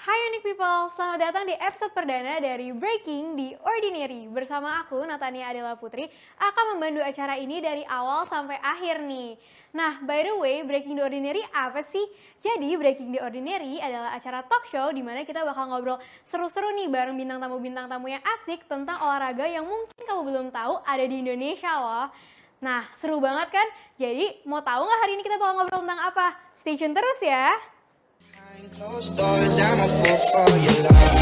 Hai Unique People, selamat datang di episode perdana dari Breaking the Ordinary. Bersama aku, Natania Adela Putri, akan memandu acara ini dari awal sampai akhir nih. Nah, by the way, Breaking the Ordinary apa sih? Jadi, Breaking the Ordinary adalah acara talk show di mana kita bakal ngobrol seru-seru nih bareng bintang tamu yang asik tentang olahraga yang mungkin kamu belum tahu ada di Indonesia loh. Nah, seru banget kan? Jadi, mau tahu nggak hari ini kita bakal ngobrol tentang apa? Stay tune terus ya! Closed doors, I'm a fool for your love.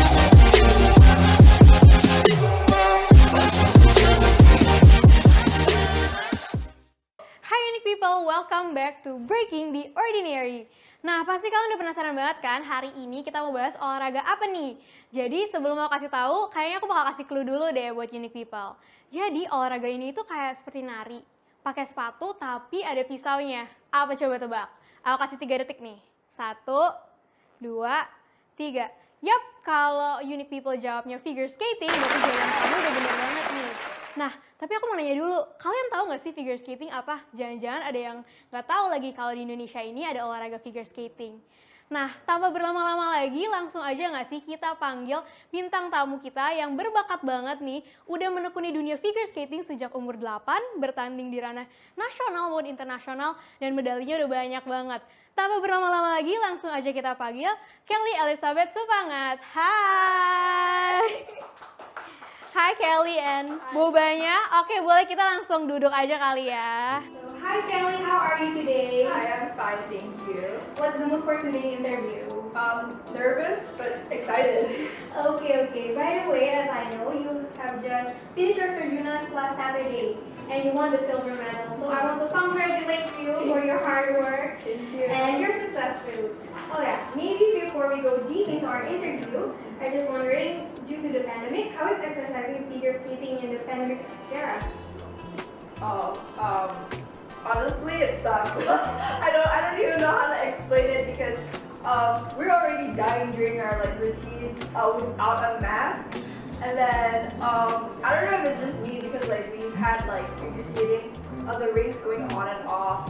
Hi Unique People, welcome back to Breaking the Ordinary. Nah, pasti kalian udah penasaran banget kan hari ini kita mau bahas olahraga apa nih? Jadi sebelum mau kasih tahu, kayaknya aku bakal kasih clue dulu deh buat Unique People. Jadi olahraga ini tuh kayak seperti nari, pakai sepatu tapi ada pisaunya. Apa coba tebak? Aku kasih 3 detik nih. 1, 2, 3. Yap, kalau Unique People jawabnya figure skating, berarti jawaban kamu udah bener banget nih. Nah, tapi aku mau nanya dulu, kalian tahu nggak sih figure skating apa? Jangan-jangan ada yang nggak tahu lagi kalau di Indonesia ini ada olahraga figure skating. Nah, tanpa berlama-lama lagi, langsung aja nggak sih kita panggil bintang tamu kita yang berbakat banget nih, udah menekuni dunia figure skating sejak umur 8, bertanding di ranah nasional maupun internasional, dan medalinya udah banyak banget. Tanpa berlama-lama lagi, langsung aja kita panggil Kelly Elizabeth Supangat. Hai! Hai Kelly and Bobanya. Oke, boleh kita langsung duduk aja kali ya. So, hi Kelly, how are you today? Hi, I'm fine, thank you. What's the mood for today's interview? Nervous but excited. Okay. By the way, as I know, you have just finished your kejuaraan last Saturday and you won the silver medal. So I want to congratulate you for your hard work Thank you. and your success too. Oh yeah, maybe before we go deep into our interview, I'm just wondering, due to the pandemic, how is exercising figure skating in the pandemic era? Honestly, it sucks. I don't even know how to explain it because we're already dying during our routines without a mask, and then I don't know if it's just me because we've had figure skating, the rinks going on and off.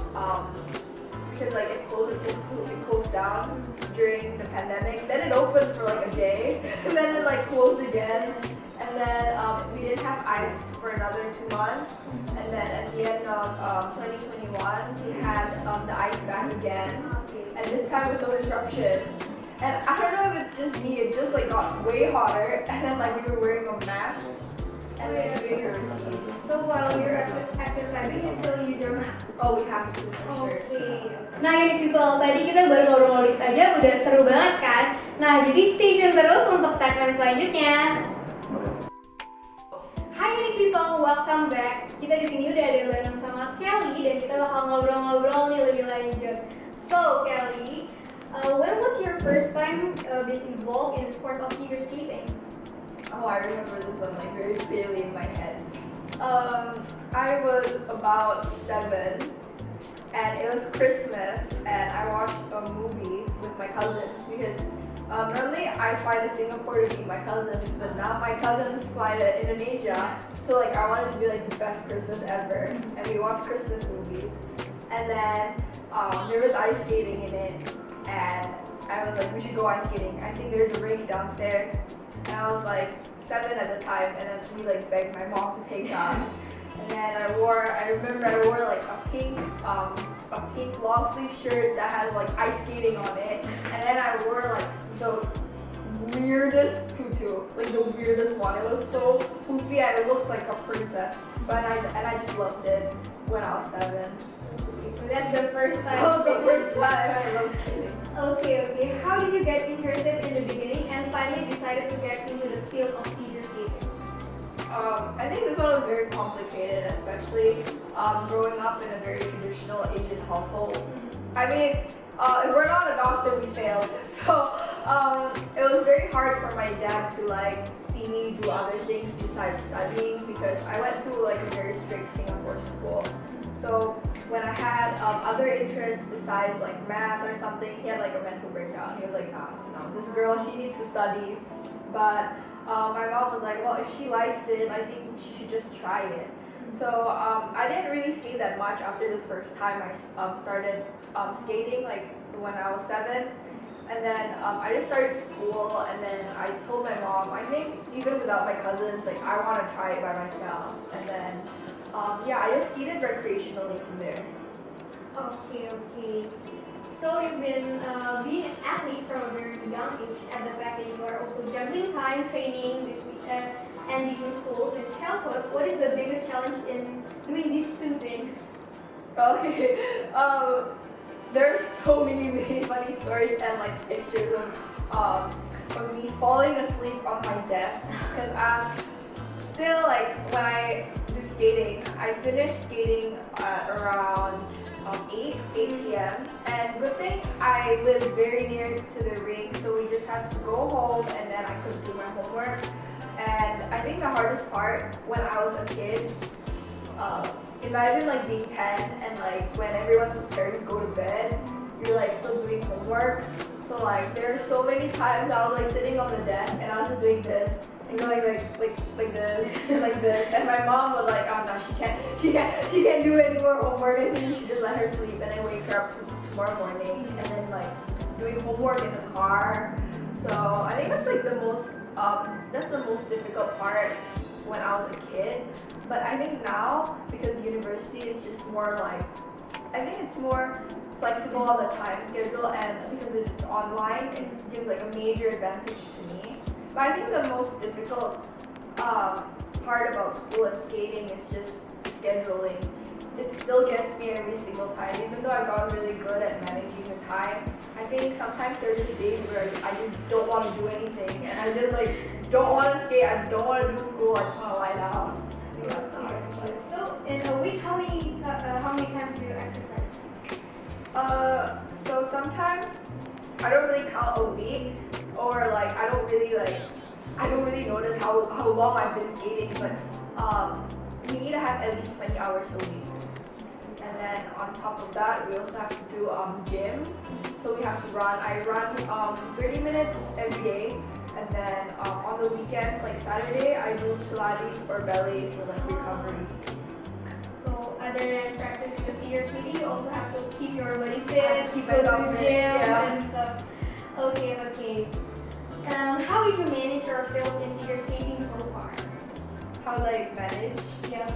Because it closed down during the pandemic. Then it opened for a day, and then it closed again. And then we didn't have ice for another 2 months. And then at the end of 2021, we had the ice back again. And this time with no disruption. And I don't know if it's just me, it just got way hotter. And then we were wearing a mask. And then doing a routine. So while you're exercising, you still use your mask? Oh, we have to. Oke. Nah, Unique People, tadi kita baru ngobrol-ngobrol aja udah seru banget kan? Nah, jadi stay tune terus untuk segmen selanjutnya. Hai Unique People, welcome back. Kita di sini udah ada bareng sama Kelly dan kita bakal ngobrol-ngobrol nih lebih lanjut. So, Kelly, when was your first time being involved in the sport of figure skating? Oh, I remember this one very clearly in my head. I was about 7, and it was Christmas, and I watched a movie with my cousins because normally I fly to Singapore to meet my cousins, but now my cousins fly to Indonesia, so I wanted to be the best Christmas ever, and we watched Christmas movies, and then there was ice skating in it, and I was we should go ice skating. I think there's a rink downstairs. And I was 7 at the time, and then we begged my mom to take us. And then I remember I wore a pink long sleeve shirt that had ice skating on it. And then I wore the weirdest tutu, the weirdest one. It was so poofy, I looked like a princess. But I just loved it when I was 7. So that's the first time. That was the first time I love skating. Okay. How did you get interested in the beginning and finally decided to get into the field of figure skating? I think this one was very complicated, especially growing up in a very traditional Asian household. I mean, if we're not a doctor, we failed. So it was very hard for my dad to see me do other things besides studying because I went to a very strict Singapore school. So when I had other interests besides math or something, he had a mental breakdown. He was no, this girl, she needs to study. But my mom was well, if she likes it, I think she should just try it. So I didn't really skate that much after the first time I started skating, when I was 7. And then I just started school, and then I told my mom, I think even without my cousins, like I want to try it by myself. And then yeah, I just skated recreationally from there. Okay. So you've been being an athlete from a very young age, and the fact that you are also juggling time, training, and between schools and childhood. What is the biggest challenge in doing these two things? Okay, there's so many funny stories and like pictures of me falling asleep on my desk because I'm still like when I do skating, I finish skating at around 8 p.m. and good thing I live very near to the rink, so we just have to go home and then I could do my homework. And I think the hardest part when I was a kid, imagine like being 10 and like when everyone's preparing to go to bed, you're like still doing homework. So like there's so many times I was like sitting on the desk and I was just doing this and going like this like this, and my mom would like, oh no, she can't do any more homework. I think you should just let her sleep and then wake her up tomorrow morning, and then like doing homework in the car. So I think that's like the most difficult part when I was a kid. But I think now, because university is just more like, I think it's more flexible on the time schedule, and because it's online, it gives like a major advantage to me. But I think the most difficult part about school and skating is just scheduling. It still gets me every single time, even though I've gotten really good at managing the time. I think sometimes there's just days where I just don't want to do anything, and I just like don't want to skate, I don't want to do school, I just want to lie down. I think that's the hardest part. So in a week, how many times do you exercise? So sometimes I don't really count a week, or like I don't really notice how long I've been skating, but we need to have at least 20 hours a week. And then on top of that, we also have to do gym. So we have to run. I run 30 minutes every day, and then on the weekends, like Saturday, I do Pilates or ballet for like recovery. So other than practicing the figure skating, you also have to keep your body fit, I have to keep go to myself the fit, gym yeah. and stuff. Okay. How did you manage your field in figure skating so far? How do I manage? Yeah.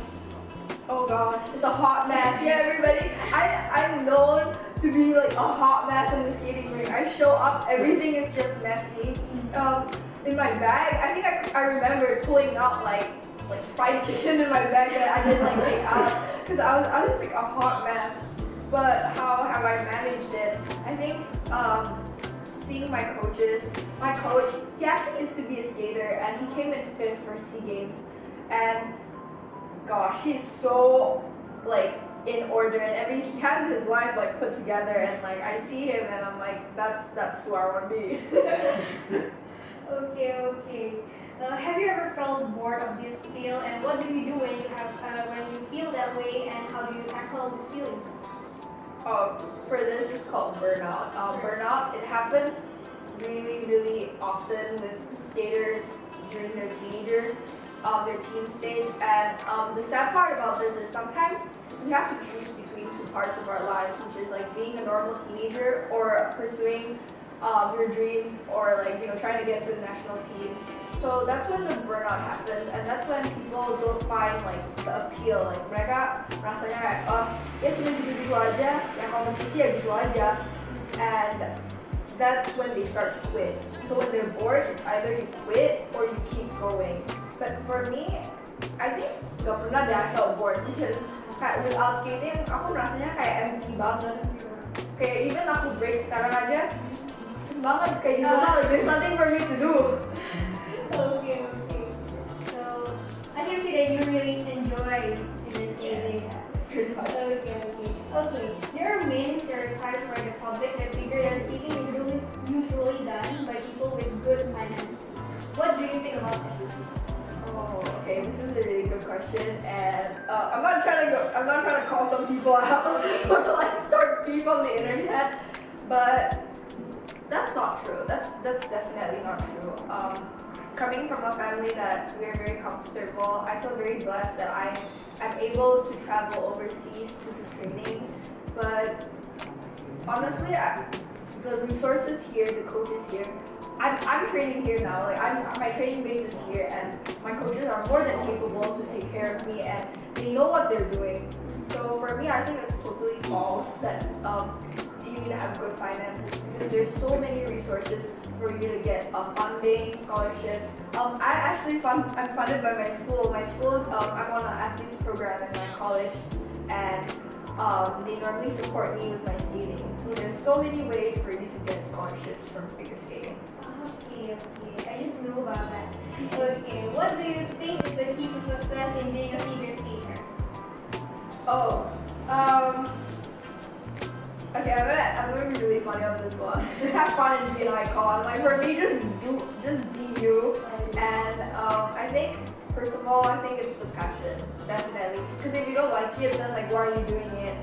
Oh gosh, it's a hot mess. Yeah, everybody. I'm known to be like a hot mess in the skating rink. I show up, everything is just messy. In my bag, I think I remember pulling out like fried chicken in my bag that I didn't like take out because I was just like a hot mess. But how have I managed it? I think seeing my coaches. My coach, he actually used to be a skater and he came in 5th for SEA Games, and gosh, he's so like in order and he has his life like put together, and like I see him and I'm like, that's who I want to be. Okay. Have you ever felt bored of this field, and what do you do when you feel that way, and how do you tackle these feelings? For this, it's called burnout. Burnout, it happens really often with skaters during their their teen stage, and the sad part about this is sometimes we have to choose between two parts of our lives, which is like being a normal teenager or pursuing your dreams, or like trying to get to the national team. So that's when the burnout happens, and that's when people don't find like the appeal. Like mereka rasanya kayak, ya cuma gitu-gitu aja, yang kompetisi ya gitu aja, and that's when they start to quit. So when they're bored, it's either you quit or you keep going. But for me, I think gak pernah deh I felt bored, because kayak without skating, aku rasanya kayak empty banget. Kayak even aku break sekarang aja, bosen banget kayak di rumah, like there's nothing for me to do. Okay. So I can see that you really enjoy figure skating. Pretty much. Okay. There are many stereotypes for the public that figure that skating is usually done by people with good finances. What do you think about this? Oh, okay. This is a really good question, and I'm not trying to call some people out or like start beef on the internet, but that's not true. That's definitely not true. Coming from a family that we're very comfortable, I feel very blessed that I'm able to travel overseas to do training. But honestly, the resources here, the coaches here. I'm training here now. Like my training base is here, and my coaches are more than capable to take care of me, and they know what they're doing. So for me, I think it's totally false that you need to have good finances because there's so many resources for you to get funding, scholarships. I'm funded by my school. My school, I'm on an athletes program in my college, and they normally support me with my skating. So there's so many ways for you to get scholarships from figure skating. Okay. I just knew about that. Okay, what do you think is the key to success in being a figure skater? Okay, I'm gonna be really funny on this one. Just have fun and be an icon. Like for me, just be you. And I think first of all, I think it's the passion, definitely. Because if you don't like it, then like why are you doing it?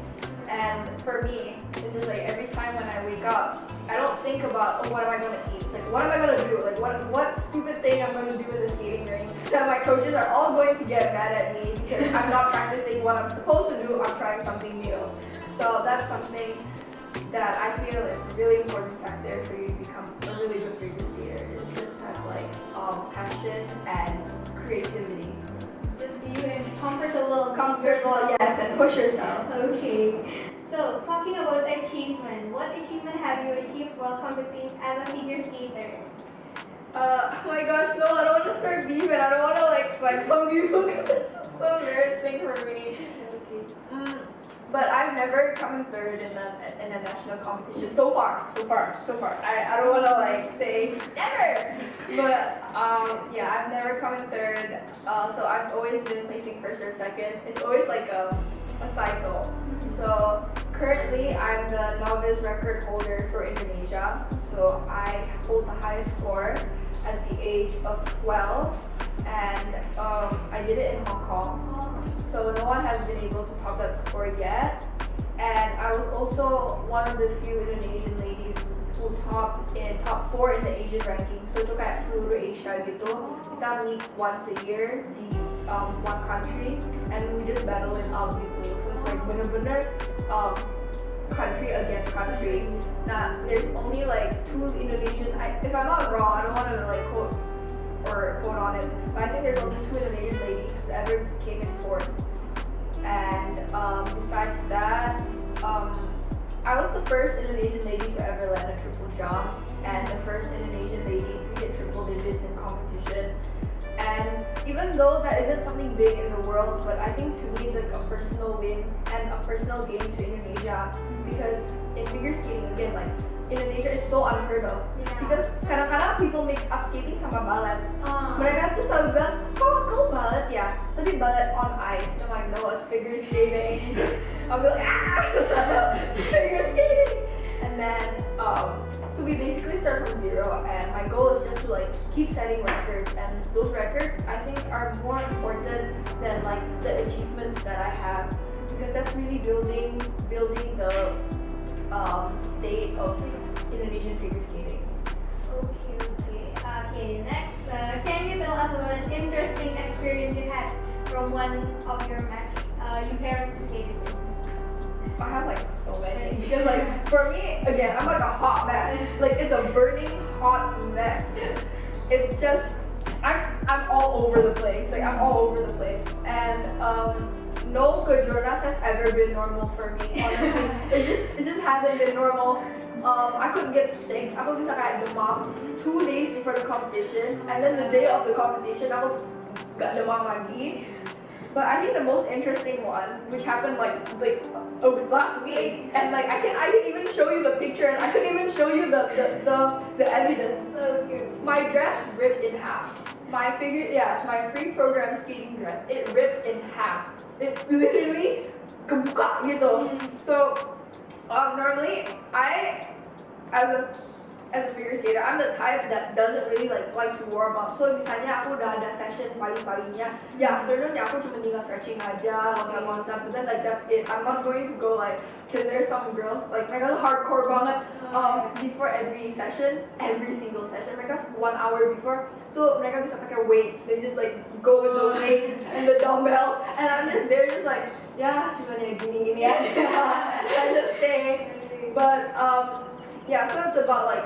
And for me, it's just like every time when I wake up, I don't think about what am I gonna eat. It's like what am I gonna do? Like what stupid thing I'm gonna do in the skating ring that my coaches are all going to get mad at me because I'm not practicing what I'm supposed to do. I'm trying something new. So that's something that I feel is a really important factor for you to become a really good figure skater. It's just to have like passion and creativity. Just be you and be comfortable. Yes, and push yourself. Okay. So, talking about achievement, what achievement have you achieved while competing as a figure skater? Oh my gosh, no, I don't want to start beefing. I don't want to like flex on people because it's just so embarrassing for me. Okay. But I've never come in third in a national competition so far. I don't want to like say never, but yeah, I've never come in third. So I've always been placing first or second. It's always like a cycle. So currently I'm the novice record holder for Indonesia. So I hold the highest score at the age of 12, and I did it in Hong Kong. So no one has been able to top that score yet. And I was also one of the few Indonesian ladies who topped in top 4 in the Asian ranking. So itu kayak seluruh Asia gitu. Kita meet once a year di one country, and we just battle it out gitu. So it's like bener-bener country against country. Now there's only like 2 Indonesian. If I'm not wrong, I don't want to like quote on it, but I think there's only 2 Indonesian ladies who ever came in 4th. And besides that, I was the first Indonesian lady to ever land a triple jump, and the first Indonesian lady to hit triple digits in competition. And even though that isn't something big in the world, but I think to me it's like a personal win and a personal gain to Indonesia, because in figure skating again, like Indonesia is so unheard of. Yeah. Because kadang-kadang people mix up skating sama ballet. Mereka tuh selalu bilang, kok kamu ballet ya? Tapi ballet on ice. I'm like, no, it's figure skating. I'll be like, figure skating. And then, so we basically start from zero, and my goal is just to like keep setting records, and those records I think are more important than like the achievements that I have, because that's really building the state of Indonesian figure skating. Okay, next, can you tell us about an interesting experience you had from one of your match you participated in? I have like so many, because like for me, again, I'm like a hot mess. Like it's a burning hot mess. It's just I'm all over the place. Like I'm all over the place, and no kejuaraan has ever been normal for me. Honestly, it just hasn't been normal. I couldn't get sick. Aku bisa kayak demam 2 days before the competition, and then the day of the competition, aku got demam lagi. But I think the most interesting one, which happened like last week, and like I can even show you the picture, and I can even show you the evidence. My dress ripped in half. My free program skating dress, it ripped in half. It literally kebuka gitu. So normally as a figure skater, I'm the type that doesn't really like to warm up. So misalnya aku udah ada session pagi-paginya, ya afternoonnya aku cuma tinggal stretching aja, loncat-loncat, but then like that's it. I'm not going to go like, cause there's some girls like mereka tuh hardcore banget. Before every single session, mereka 1 hour before tuh mereka bisa pakai weights. They just like go with the weights and the dumbbells, and I'm just there just like, ya cuma ya gini aja. I just stay. But Yeah, so it's about like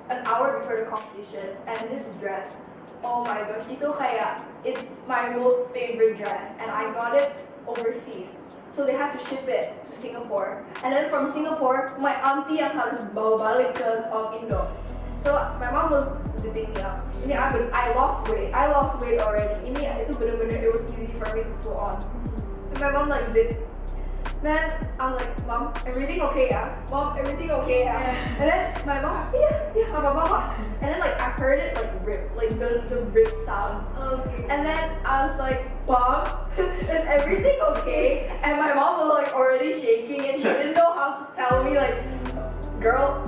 an hour before the competition, and this dress, oh my gosh, itu kayak it's my most favorite dress, and I got it overseas. So they had to ship it to Singapore, and then from Singapore, my auntie yang harus bawa balik ke Indo. So my mom was zipping me up. Ini I lost weight already. Ini itu bener-bener it was easy for me to pull on. And my mom like zip. Then I was like, Mom, everything okay ya? Mom, everything okay ya? And then my mom, yeah, apa. And then like I heard it like rip, like the rip sound. Okay. And then I was like, Mom, is everything okay? And my mom was like already shaking, and she didn't know how to tell me like, girl,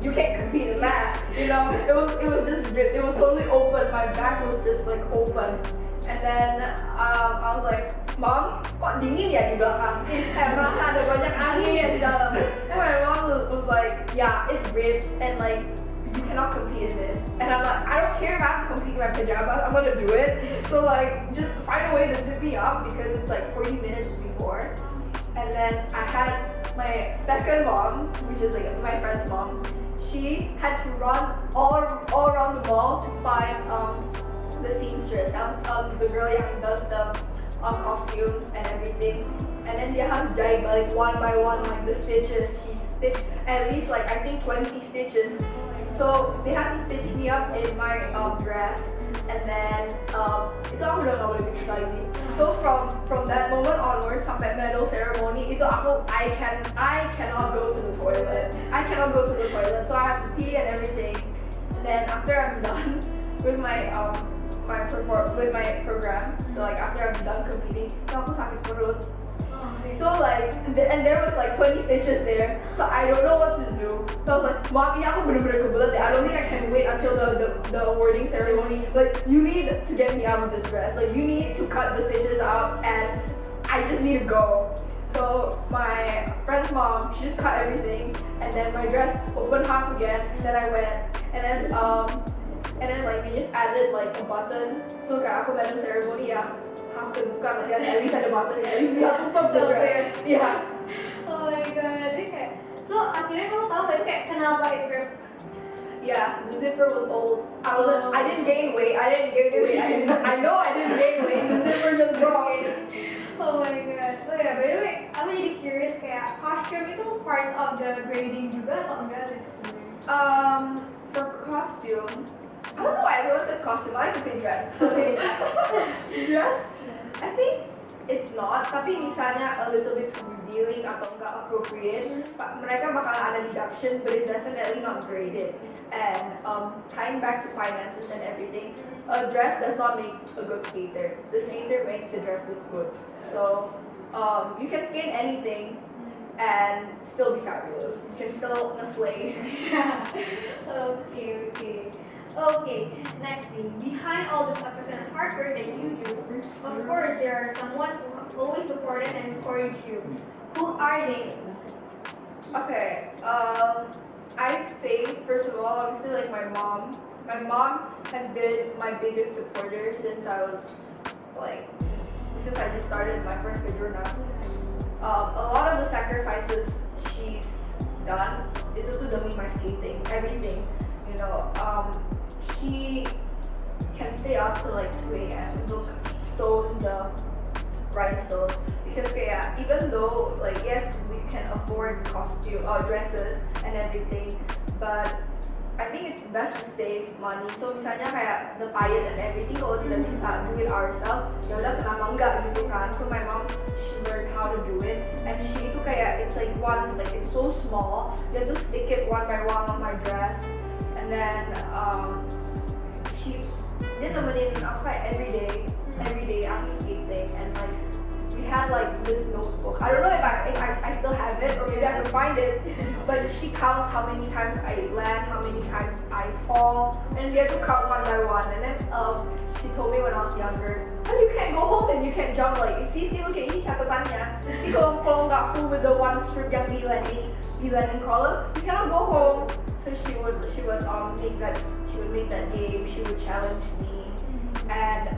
you can't compete in that. You know, it was just ripped. It was totally open. My back was just like open. And then I was like, Mom, kok dingin ya di belakang? Kayak merasa ada banyak angin ya di dalam. And my mom was like, yeah, it ripped and like you cannot compete in this. And I'm like, I don't care if I have to compete in my pajamas, I'm gonna do it. So like, just find a way to zip me up because it's like 40 minutes before. And then I had my second mom, which is like my friend's mom. She had to run all around the mall to find the seamstress, the girl yang does the costumes and everything. And then dia harus jahit balik one by one like the stitches. She stitched at least like I think 20 stitches. So they had to stitch me up in my dress. And then itu aku udah gak boleh pipis lagi. So from that moment onwards sampai medal ceremony itu I cannot go to the toilet. So I have to pee and everything. And then after I'm done with my program, so like after I'm done competing, aku sakit perut. So like, and there was like 20 stitches there, so I don't know what to do. So I was like, Mom, ini aku bener-bener kebelet deh. I don't think I can wait until the awarding ceremony. Like, you need to get me out of this dress. Like, you need to cut the stitches out, and I just need to go. So my friend's mom, she just cut everything, and then my dress opened half again. And then I went, and then like they just added like a button. So kayak aku medal ceremony ya. Half terbuka lah ya, at least ada button ya, at least bisa tutup the dress. Yeah. Oh my god, ini kayak so akhirnya kamu tahu gak itu kayak kenapa it rip? Yeah, the zipper was old. I didn't gain weight. I know I didn't gain weight. The zipper just broke. Oh my god. So ya, by the way, aku jadi curious kayak costume itu part of the grading juga atau enggak gitu? For costume, I don't know why everyone says costume. I like to say dress. Dress? I think it's not. Tapi misalnya a little bit revealing atau enggak appropriate, mereka bakalan ada deduction, but it's definitely not graded. And tying back to finances and everything, a dress does not make a good skater. The skater makes the dress look good. So you can skate anything and still be fabulous. You can still slay. Okay, next thing. Behind all the success and hard work that you do, of course, there are someone who always supported and encouraged you. Who are they? Okay, I think first of all, obviously like my mom. My mom has been my biggest supporter since I just started my first kejuaraan. A lot of the sacrifices she's done, itu tuh demi my skating, everything. You know, she can stay up to like 2 a.m. to stone the rhinestones because kayak even though like yes we can afford costume dresses and everything, but I think it's best to save money. So misalnya kayak the pageant and everything kalau tidak bisa do it ourselves, ya udah kenapa enggak gitu kan. So my mom, she learned how to do it, and she itu kayak it's so small, dia tuh stick it one by one on my dress, and then dia nemenin aku kayak every day aku skating, and like we had like this notebook. I don't know if I still have it or maybe I can find it, but she counts how many times I land, how many times I fall, and we have to count one by one. And then she told me when I was younger, oh, you can't go home and you can't jump like see look at ini catatannya. See kalau nggak full with the one strip yang di landing column, you cannot go home. So she would make that game. She would challenge me, And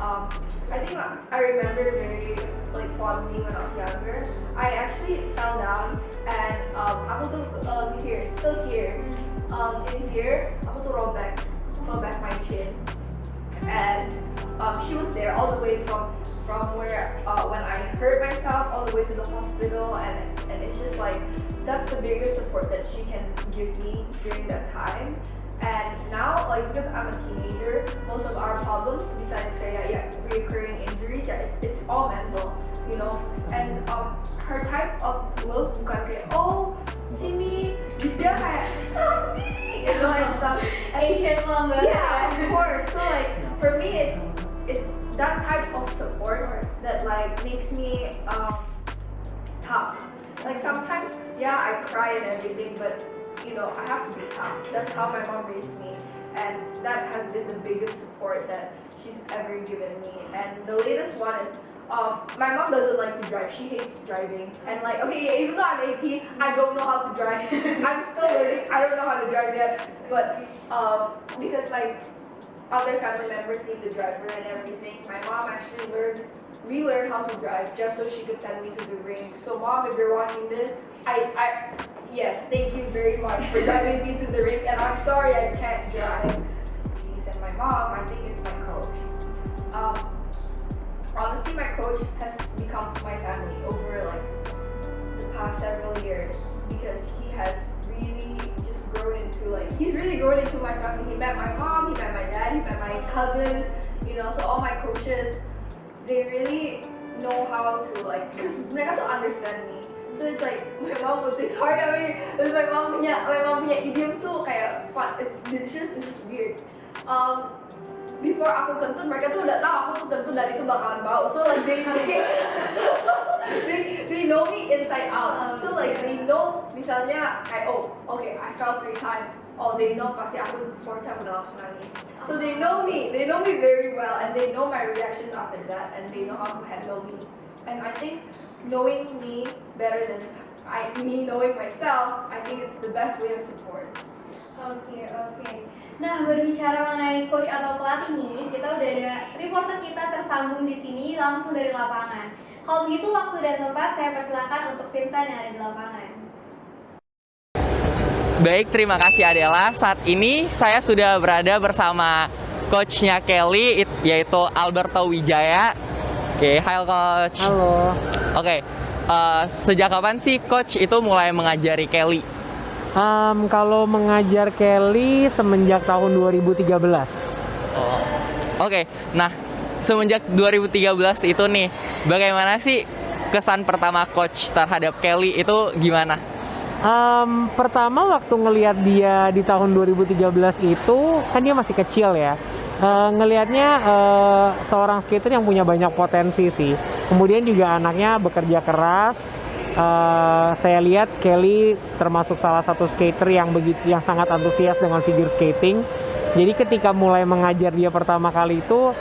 I think I remember very like fondly when I was younger. I actually fell down and aku tuh here, still here. In here, aku tuh robek my chin. And she was there all the way from where when I hurt myself all the way to the hospital, and it's just like that's the biggest support that she can give me during that time. And now, like, because I'm a teenager, most of our problems besides kayak recurring injuries, it's all mental, you know. And her type of love bukan kayak sini dia kayak salah sendiri, you know, and stuff. Asian mom banget. Yeah, of course. So like for me, it's that type of support that like makes me tough. Like sometimes, yeah, I cry and everything, but you know, I have to be tough. That's how my mom raised me, and that has been the biggest support that she's ever given me. And the latest one is, my mom doesn't like to drive. She hates driving. And like, okay, even though I'm 18, I don't know how to drive. I'm still learning. I don't know how to drive yet. But because my other family members need the driver and everything, my mom actually relearned how to drive just so she could send me to the ring. So mom, if you're watching this, yes, thank you very much for driving me to the ring, and I'm sorry I can't drive. And my mom, I think it's my coach. Honestly, my coach has become my family over like the past several years because he has really just grown into he's really grown into my family. He met my mom, he met my dad, he met my cousins, you know, so all my coaches, they really know how to because mereka tuh understand me. So it's like my mom would say sorry, my mom punya idioms tuh kayak fun. It's delicious. This is weird. Before aku kentut, mereka tuh udah tahu aku tuh kentut dan itu bakalan bau. So like they know me inside out. So like they know misalnya kayak okay, I fell 3 times. They know pasti aku 4th time udah langsung nangis. So they know me very well, and they know my reactions after that, and they know how to handle me. And I think knowing me better than me knowing myself, I think it's the best way of support. Oke. Nah, berbicara mengenai coach atau pelatih nih, kita udah ada reporter kita tersambung di sini langsung dari lapangan. Kalau begitu, waktu dan tempat saya persilakan untuk Vincent yang ada di lapangan. Baik, terima kasih Adela. Saat ini saya sudah berada bersama coachnya Kelly, yaitu Alberto Wijaya. Oke, halo coach. Halo. Oke, sejak kapan sih coach itu mulai mengajari Kelly? Kalau mengajar Kelly semenjak tahun 2013. Oke, nah semenjak 2013 itu nih, bagaimana sih kesan pertama coach terhadap Kelly itu gimana? Pertama waktu ngelihat dia di tahun 2013 itu kan dia masih kecil ya. Ngelihatnya seorang skater yang punya banyak potensi sih. Kemudian juga anaknya bekerja keras. Saya lihat Kelly termasuk salah satu skater yang sangat antusias dengan figure skating. Jadi ketika mulai mengajar dia pertama kali itu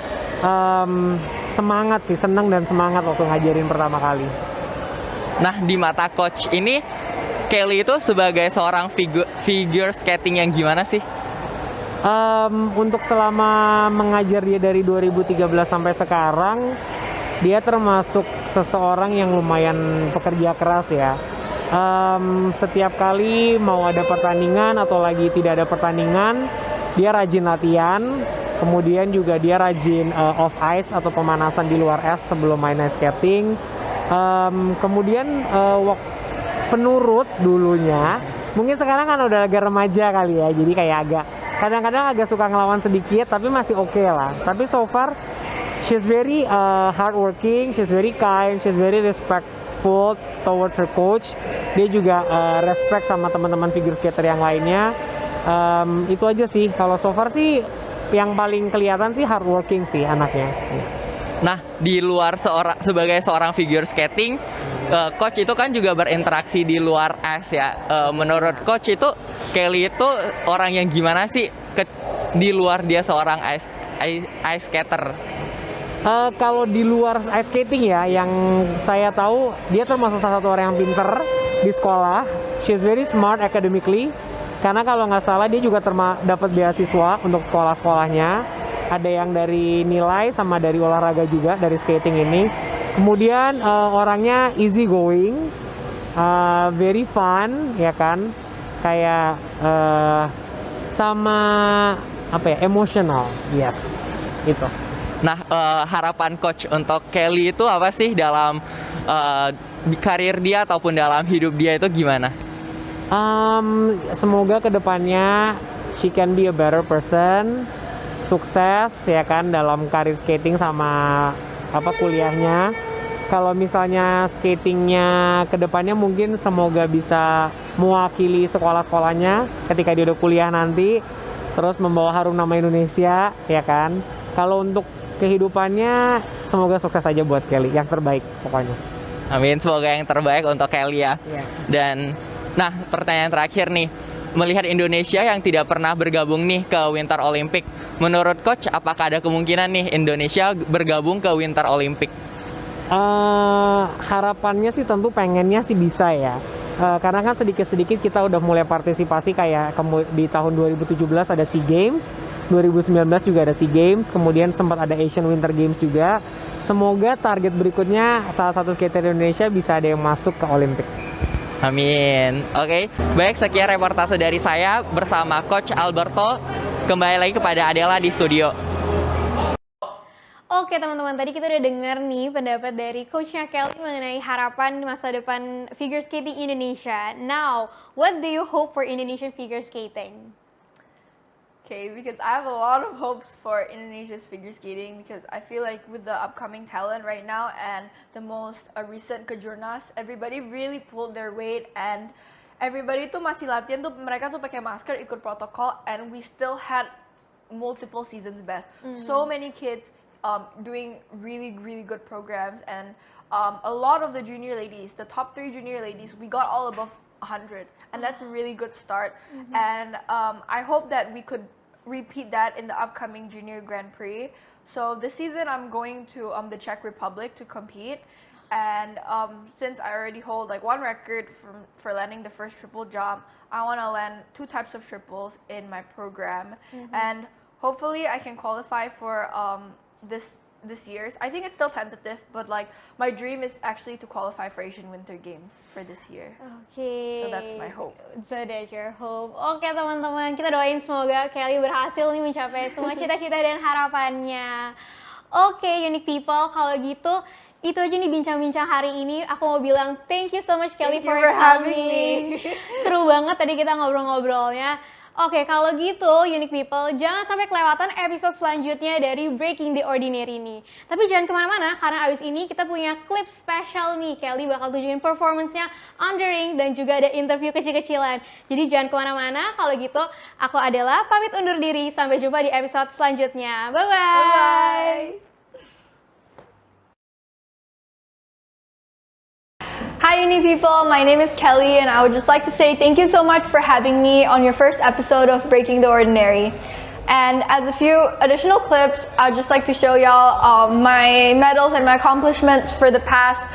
semangat sih, senang dan semangat waktu ngajarin pertama kali. Nah, di mata coach ini Kelly itu sebagai seorang figure skating yang gimana sih? Untuk selama mengajar dia dari 2013 sampai sekarang, dia termasuk seseorang yang lumayan pekerja keras ya. Setiap kali mau ada pertandingan atau lagi tidak ada pertandingan, dia rajin latihan. Kemudian juga dia rajin off ice atau pemanasan di luar es sebelum main ice skating. Kemudian penurut dulunya, mungkin sekarang kan udah agak remaja kali ya, jadi kayak kadang-kadang agak suka ngelawan sedikit, tapi masih oke lah. Tapi so far she's very hardworking, she's very kind, she's very respectful towards her coach. Dia juga respect sama teman-teman figure skater yang lainnya. Itu aja sih. Kalau so far sih yang paling kelihatan sih hardworking sih anaknya. Nah, di luar sebagai seorang figure skating, coach itu kan juga berinteraksi di luar es ya. Menurut coach itu Kelly itu orang yang gimana sih di luar dia seorang ice skater? Kalau di luar ice skating ya, yang saya tahu dia termasuk salah satu orang yang pinter di sekolah. She's very smart academically. Karena kalau nggak salah dia juga dapat beasiswa untuk sekolah-sekolahnya. ada yang dari nilai sama dari olahraga juga dari skating ini. Kemudian orangnya easy going, very fun ya kan, kayak sama apa ya, emotional, yes, gitu. Nah, harapan coach untuk Kelly itu apa sih dalam karir dia ataupun dalam hidup dia itu gimana? Semoga kedepannya she can be a better person, sukses ya kan dalam karir skating sama apa kuliahnya. Kalau misalnya skatingnya kedepannya mungkin semoga bisa mewakili sekolah-sekolahnya ketika dia udah kuliah nanti, terus membawa harum nama Indonesia ya kan. Kalau untuk kehidupannya semoga sukses aja buat Kelly, yang terbaik pokoknya. Amin, semoga yang terbaik untuk Kelly ya. Yeah. Dan nah, pertanyaan terakhir nih, melihat Indonesia yang tidak pernah bergabung nih ke Winter Olympic, menurut coach apakah ada kemungkinan nih Indonesia bergabung ke Winter Olympic? Harapannya sih tentu pengennya sih bisa ya. Karena kan sedikit-sedikit kita udah mulai partisipasi, kayak di tahun 2017 ada SEA Games, 2019 juga ada SEA Games, kemudian sempat ada Asian Winter Games juga. Semoga target berikutnya salah satu skater Indonesia bisa ada yang masuk ke Olimpik. Amin. Oke, baik, sekian reportase dari saya bersama Coach Alberto. Kembali lagi kepada Adela di studio. Oke teman-teman, tadi kita udah dengar nih pendapat dari coachnya Kelly mengenai harapan di masa depan figure skating Indonesia. Now, what do you hope for Indonesian figure skating? Okay, because I have a lot of hopes for Indonesia's figure skating, because I feel like with the upcoming talent right now and the most recent kejuaraan, everybody really pulled their weight, and everybody tuh masih latihan tuh, mereka tuh pakai masker, ikut protokol, and we still had multiple seasons best. So many kids doing really good programs, and a lot of the junior ladies, the top 3 junior ladies, we got all above 100, and that's a really good start. And I hope that we could repeat that in the upcoming Junior Grand Prix. So this season I'm going to the Czech Republic to compete, and since I already hold like 1 record for landing the first triple jump, I want to land 2 types of triples in my program, and hopefully I can qualify for this year's. I think it's still tentative, but like my dream is actually to qualify for Asian Winter Games for this year. Oke. So that's my hope. So that's your hope. Oke teman-teman, kita doain semoga Kelly berhasil nih mencapai semua cita-cita dan harapannya. Oke, unique people, kalau gitu itu aja nih bincang-bincang hari ini. Aku mau bilang thank you so much Kelly Thank you for having coming. me. Seru banget tadi kita ngobrol-ngobrolnya. Oke, kalau gitu unique people, jangan sampai kelewatan episode selanjutnya dari Breaking the Ordinary ini. Tapi jangan kemana-mana, karena abis ini kita punya klip spesial nih. Kelly bakal tunjukin performance-nya on the ring dan juga ada interview kecil-kecilan. Jadi jangan kemana-mana, kalau gitu aku Adela pamit undur diri. Sampai jumpa di episode selanjutnya. Bye-bye! Bye-bye. Hi unique people, my name is Kelly, and I would just like to say thank you so much for having me on your first episode of Breaking the Ordinary. And as a few additional clips, I'd just like to show y'all my medals and my accomplishments for the past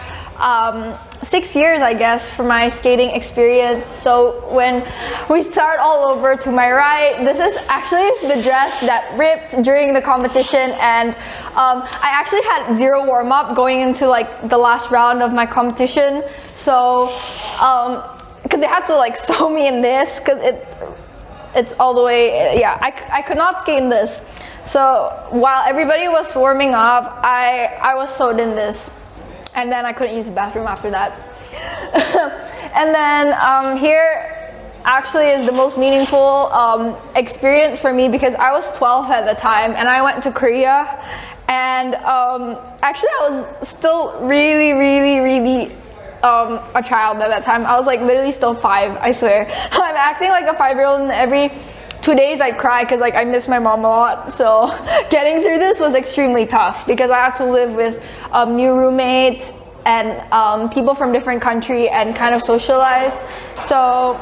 6 years, I guess, for my skating experience. So when we start all over to my right, this is actually the dress that ripped during the competition, and I actually had 0 warm-up going into like the last round of my competition. So because they had to like sew me in this, because it's all the way, yeah, I could not skate in this. So while everybody was warming up, I was sewed in this. And then I couldn't use the bathroom after that. And then here actually is the most meaningful experience for me, because I was 12 at the time and I went to Korea, and actually I was still really a child at that time. I was like literally still 5, I swear. I'm acting like a 5-year-old, and every 2 days I'd cry because like I miss my mom a lot. So getting through this was extremely tough, because I had to live with new roommates and people from different country and kind of socialize. So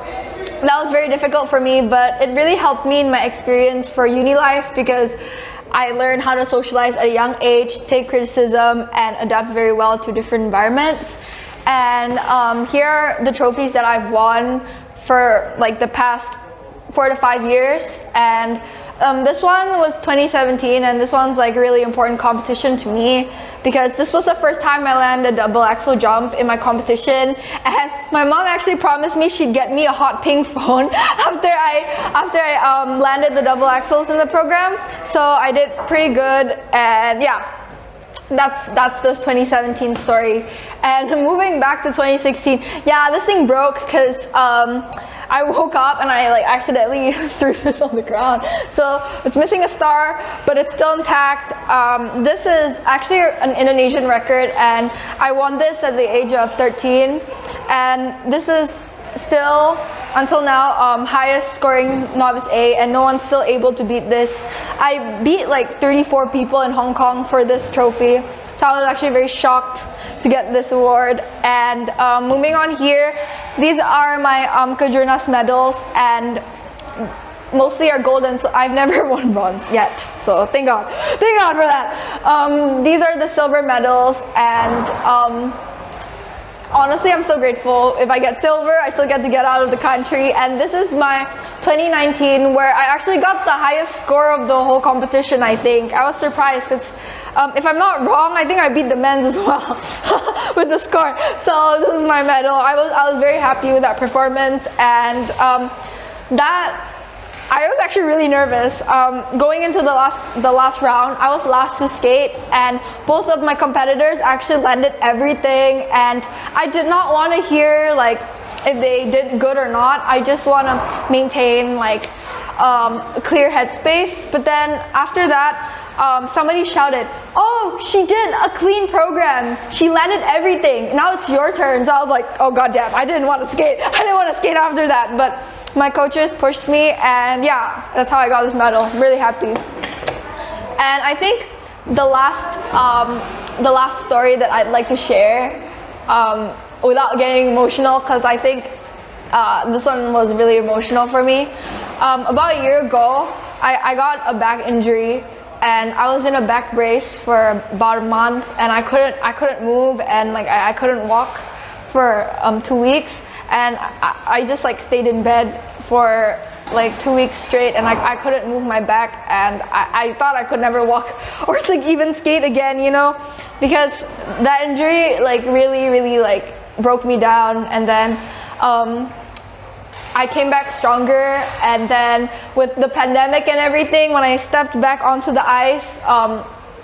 that was very difficult for me, but it really helped me in my experience for uni life, because I learned how to socialize at a young age, take criticism, and adapt very well to different environments. And here are the trophies that I've won for like the past 4 to 5 years, and This one was 2017, and this one's like really important competition to me because this was the first time I landed a double axel jump in my competition, and my mom actually promised me she'd get me a hot pink phone after I landed the double axels in the program. So I did pretty good, and yeah, that's this 2017 story. And moving back to 2016, yeah, this thing broke because I woke up and I like accidentally threw this on the ground. So it's missing a star, but it's still intact. This is actually an Indonesian record, and I won this at the age of 13. And this is still, until now, highest scoring novice A, and no one's still able to beat this. I beat like 34 people in Hong Kong for this trophy, so I was actually very shocked to get this award. And moving on here, these are my kejuaraan medals, and mostly are gold, and so I've never won bronze yet, so thank God for that. These are the silver medals, and honestly, I'm so grateful. If I get silver, I still get to get out of the country. And this is my 2019, where I actually got the highest score of the whole competition, I think. I was surprised because if I'm not wrong, I think I beat the men's as well with the score. So this is my medal. I was very happy with that performance, and I was actually really nervous. Going into the last round, I was last to skate, and both of my competitors actually landed everything, and I did not want to hear like if they did good or not. I just want to maintain like a clear headspace. But then after that, somebody shouted, "Oh, she did a clean program. She landed everything. Now it's your turn." So I was like, "Oh goddamn! I didn't want to skate. I didn't want to skate after that." But my coaches pushed me, and yeah, that's how I got this medal. I'm really happy. And I think the last story that I'd like to share, without getting emotional, because I think this one was really emotional for me. About a year ago, I got a back injury, and I was in a back brace for about a month, and I couldn't move, and like I couldn't walk for 2 weeks. And I just like stayed in bed for like 2 weeks straight, and I couldn't move my back, and I thought I could never walk or like even skate again, you know, because that injury like really like broke me down. And then I came back stronger, and then with the pandemic and everything, when I stepped back onto the ice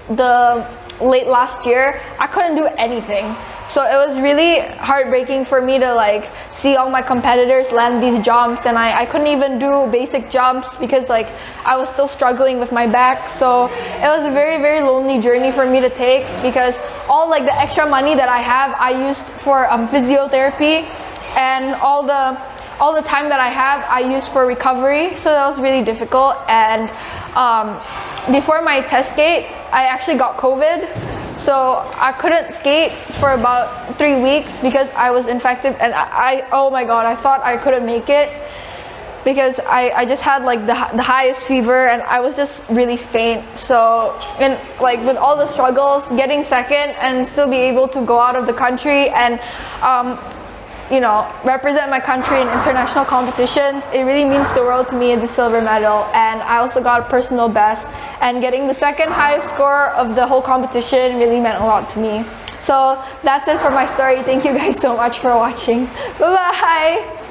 the late last year, I couldn't do anything. So it was really heartbreaking for me to like see all my competitors land these jumps, and I couldn't even do basic jumps because like I was still struggling with my back. So it was a very lonely journey for me to take, because all like the extra money that I have, I used for physiotherapy, and all the time that I have, I used for recovery. So that was really difficult. And before my test skate, I actually got COVID. So I couldn't skate for about 3 weeks because I was infected, and oh my god, I thought I couldn't make it because I just had like the highest fever, and I was just really faint. So, and like with all the struggles, getting second and still be able to go out of the country and you know, represent my country in international competitions, it really means the world to me, the silver medal. And I also got a personal best, and getting the second highest score of the whole competition really meant a lot to me. So that's it for my story. Thank you guys so much for watching. Bye bye.